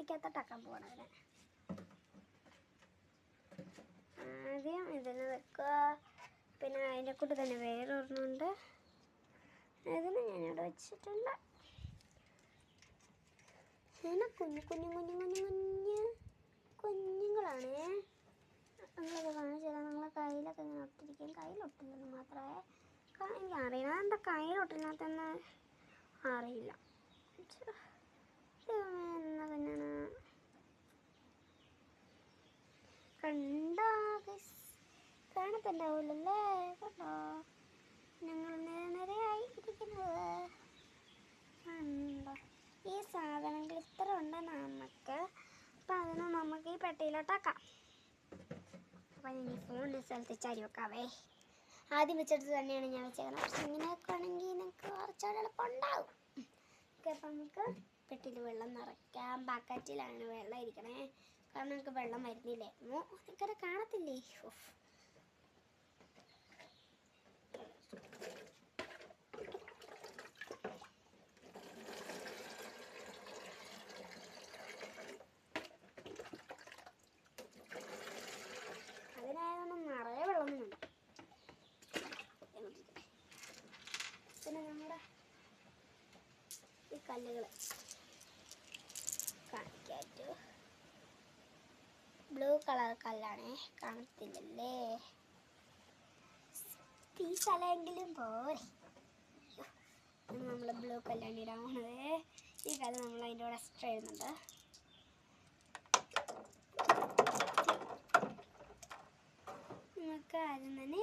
പെട്ടിക്കകത്തോട്ടാക്കാൻ പോകണം അതിനെ. ആദ്യം ഇതിന് വെക്കുക. പിന്നെ അതിൻ്റെ കൂട്ട് തന്നെ വേറൊരെണ്ണമുണ്ട്, ഇതിന് ഞാനിവിടെ വെച്ചിട്ടുണ്ട്. ഇതിന് കുഞ്ഞുങ്ങളാണേ. നമ്മളത് കാണിച്ചാൽ നമ്മളെ കയ്യിലൊക്കെ ഇങ്ങനെ ഒട്ടിരിക്കും. കയ്യിലൊട്ടില്ലെന്ന് മാത്രമേ എനിക്കറിയില്ല. എൻ്റെ കയ്യിലൊട്ടില്ലാത്തെന്ന് അറിയില്ല. എന്നാ തന്നെയാണ് കണ്ടോ? കാണത്തുണ്ടാവില്ലല്ലേ? കണ്ടോ ഞങ്ങൾ നിരയായി ഇരിക്കുന്നത്? കണ്ടോ? ഈ സാധനങ്ങൾ ഇത്ര ഉണ്ട് നമുക്ക്. അപ്പം അതിന് നമുക്ക് ഈ പെട്ടിയിലോട്ടാക്കാം. അപ്പം ഞാൻ ഈ ഫോണിൻ്റെ സ്ഥലത്ത് ചരി വെക്കാവേ. ആദ്യം വെച്ചെടുത്ത് തന്നെയാണ് ഞാൻ വെച്ചേക്കുന്നത്. പക്ഷെ ഇങ്ങനെയൊക്കെ ആണെങ്കിൽ നിങ്ങൾക്ക് കുറച്ചുകൂടെ എളുപ്പം ഉണ്ടാവും. ഓക്കെ, അപ്പം നമുക്ക് പെട്ടിയിൽ വെള്ളം നിറയ്ക്കാം. ബക്കറ്റിലാണ് വെള്ളം ഇരിക്കണേ, കാരണം നമുക്ക് വെള്ളം വരുന്നില്ലായിരുന്നു. നിങ്ങൾക്കത് കാണത്തില്ലേ? അതിനായതൊന്നും നിറയെ വെള്ളമൊന്നും വേണ്ട. പിന്നെ നമ്മുടെ ഈ കല്ലുകൾ കാണിക്കാറ്റു. Blue colour കല്ലാണേ, കാണത്തില്ലല്ലേ? ഈ സ്ഥലമെങ്കിലും പോരെ. നമ്മൾ ബ്ലൂ കല്ലാണ് ഇടാൻ പോണത്. ഈ കല്ല് നമ്മൾ അതിൻ്റെ കൂടെ എക്സ്ട്രാ ഇടുന്നുണ്ട്. നമുക്ക് ആദ്യം തന്നെ